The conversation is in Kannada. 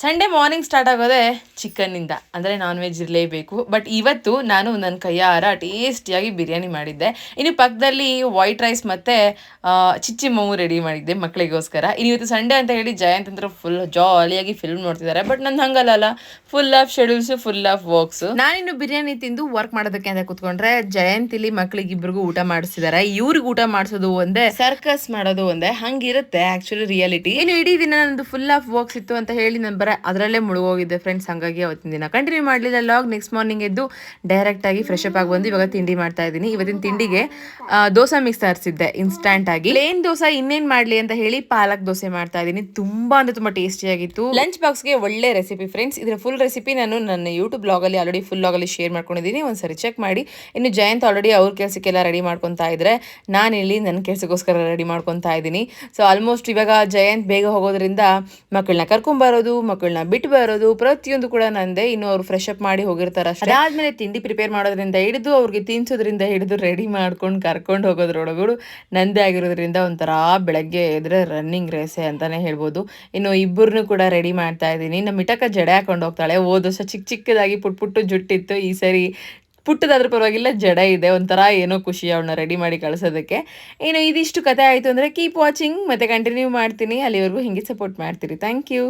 ಸಂಡೇ ಮಾರ್ನಿಂಗ್ ಸ್ಟಾರ್ಟ್ ಆಗೋದೇ ಚಿಕನ್ನಿಂದ, ಅಂದರೆ ನಾನ್ ವೆಜ್ ಇರಲೇಬೇಕು. ಬಟ್ ಇವತ್ತು ನಾನು ನನ್ನ ಕೈಯಾರ ಟೇಸ್ಟಿಯಾಗಿ ಬಿರಿಯಾನಿ ಮಾಡಿದ್ದೆ. ಇನ್ನು ಪಕ್ಕದಲ್ಲಿ ವೈಟ್ ರೈಸ್ ಮತ್ತು ಚಿಚ್ಚಿ ಮೊಮ್ಮು ರೆಡಿ ಮಾಡಿದ್ದೆ ಮಕ್ಕಳಿಗೋಸ್ಕರ. ಇನ್ನು ಇವತ್ತು ಸಂಡೇ ಅಂತ ಹೇಳಿ ಜಯಂತ್ ಅಂದ್ರೆ ಫುಲ್ ಜಾಲಿಯಾಗಿ ಫಿಲ್ಮ್ ನೋಡ್ತಿದ್ದಾರೆ. ಬಟ್ ನಂದು ಹಂಗಲ್ಲ, full of schedules, full of works. ನಾನಿನ್ನು ಬಿರಿಯಾನಿ ತಿಂದು ವರ್ಕ್ ಮಾಡೋದಕ್ಕೆ ಅಂತ ಕೂತ್ಕೊಂಡ್ರೆ ಜಯಂತ್ ಇಲ್ಲಿ ಮಕ್ಕಳಿಗಿಬ್ರಿಗೂ ಊಟ ಮಾಡಿಸಿದ್ದಾರೆ. ಇವ್ರಿಗೆ ಊಟ ಮಾಡಿಸೋದು ಒಂದೇ, ಸರ್ಕಸ್ ಮಾಡೋದು ಒಂದೇ, ಹಂಗಿರುತ್ತೆ ಆ್ಯಕ್ಚುಲಿ ರಿಯಾಲಿಟಿ. ಇನ್ನು ಇಡೀ ದಿನ ನಂದು ಫುಲ್ ಆಫ್ ವರ್ಕ್ಸ್ ಇತ್ತು ಅಂತ ಹೇಳಿ ನಾನು ಅದರಲ್ಲೇ ಮುಳುಗೋಗಿದ್ದೆ ಫ್ರೆಂಡ್ಸ್. ಹಂಗಾಗಿ ಅವತ್ತಿನ ದಿನ ಕಂಟಿನ್ಯೂ ಮಾಡಲಿಲ್ಲ ಲಾಗ್. ನೆಕ್ಸ್ಟ್ ಮಾರ್ನಿಂಗ್ ಎದ್ದು ಡೈರೆಕ್ಟ್ ಆಗಿ ಫ್ರೆಶ್ ಅಪ್ ಆಗಿ ಬಂದು ಇವಾಗ ತಿಂಡಿ ಮಾಡ್ತಾ ಇದ್ದೀನಿ. ಇವತ್ತಿನ ತಿಂಡಿಗೆ ದೋಸೆ ಮಿಕ್ಸ್ ತರಿಸಿದ್ದೆ ಇನ್ಸ್ಟಂಟ್ ಆಗಿ. ಪ್ಲೇನ್ ದೋಸೆ ಇನ್ನೇನ್ ಮಾಡ್ಲಿ ಅಂತ ಹೇಳಿ ಪಾಲಕ್ ದೋಸೆ ಮಾಡ್ತಾ ಇದ್ದೀನಿ. ತುಂಬಾ ಅಂದ್ರೆ ತುಂಬಾ ಟೇಸ್ಟಿ ಆಗಿತ್ತು. ಲಂಚ್ ಬಾಕ್ಸ್ಗೆ ಒಳ್ಳೆ ರೆಸಿಪಿ ಫ್ರೆಂಡ್ಸ್. ಇದರ ಫುಲ್ ರೆಸಿಪಿ ನಾನು ನನ್ನ ಯೂಟ್ಯೂಬ್ ಬ್ಲಾಗಲ್ಲಿ ಆಲ್ರೆಡಿ ಫುಲ್ ಲಾಗಲ್ಲಿ ಶೇರ್ ಮಾಡ್ಕೊಂಡಿದ್ದೀನಿ, ಒಂದ್ಸರಿ ಚೆಕ್ ಮಾಡಿ. ಇನ್ನು ಜಯಂತ್ ಆಲ್ರೆಡಿ ಅವ್ರ ಕೆಲಸಕ್ಕೆಲ್ಲ ರೆಡಿ ಮಾಡ್ಕೊತಾ ಇದ್ರೆ, ನಾನಿಲ್ಲಿ ನನ್ನ ಕೆಲಸಕ್ಕೋಸ್ಕರ ರೆಡಿ ಮಾಡ್ಕೊತಾ ಇದ್ದೀನಿ. ಸೊ ಆಲ್ಮೋಸ್ಟ್ ಇವಾಗ ಜಯಂತ್ ಬೇಗ ಹೋಗೋದ್ರಿಂದ ಮಕ್ಕಳನ್ನ ಕರ್ಕೊಂಬರೋದು, ಮಕ್ಕಳನ್ನ ಬಿಟ್ಟು ಬರೋದು, ಪ್ರತಿಯೊಂದು ಕೂಡ ನಂದೇ. ಇನ್ನು ಅವ್ರು ಫ್ರೆಶ್ ಅಪ್ ಮಾಡಿ ಹೋಗಿರ್ತಾರೆ ಅಷ್ಟೇ. ಅದಾದ್ಮೇಲೆ ತಿಂಡಿ ಪ್ರಿಪೇರ್ ಮಾಡೋದ್ರಿಂದ ಹಿಡಿದು ಅವ್ರಿಗೆ ತಿನ್ಸೋದ್ರಿಂದ ಹಿಡಿದು ರೆಡಿ ಮಾಡ್ಕೊಂಡು ಕರ್ಕೊಂಡು ಹೋಗೋದ್ರೊಳಗಡು ನಂದೇ ಆಗಿರೋದ್ರಿಂದ ಒಂಥರ ಬೆಳಗ್ಗೆ ಎದ್ರೆ ರನ್ನಿಂಗ್ ರೇಸೆ ಅಂತಾನೆ ಹೇಳ್ಬೋದು. ಇನ್ನು ಇಬ್ಬರನ್ನು ಕೂಡ ರೆಡಿ ಮಾಡ್ತಾ ಇದ್ದೀನಿ. ನಮ್ಮ ಮಿಟಕ ಜಡೆ ಹಾಕೊಂಡು ಹೋಗ್ತಾಳೆ. ಹೋದ ವರ್ಷ ಚಿಕ್ಕದಾಗಿ ಪುಟ್ಟು ಜುಟ್ಟಿತ್ತು, ಈ ಸರಿ ಪುಟ್ಟದಾದ್ರೂ ಪರವಾಗಿಲ್ಲ ಜಡ ಇದೆ. ಒಂಥರ ಏನೋ ಖುಷಿ ಅವಳನ್ನ ರೆಡಿ ಮಾಡಿ ಕಳಿಸೋದಕ್ಕೆ. ಇನ್ನು ಇದಿಷ್ಟು ಕತೆ ಆಯಿತು ಅಂದರೆ ಕೀಪ್ ವಾಚಿಂಗ್, ಮತ್ತೆ ಕಂಟಿನ್ಯೂ ಮಾಡ್ತೀನಿ. ಅಲ್ಲಿವರೆಗೂ ಹಿಂಗೆ ಸಪೋರ್ಟ್ ಮಾಡ್ತೀರಿ. Thank you.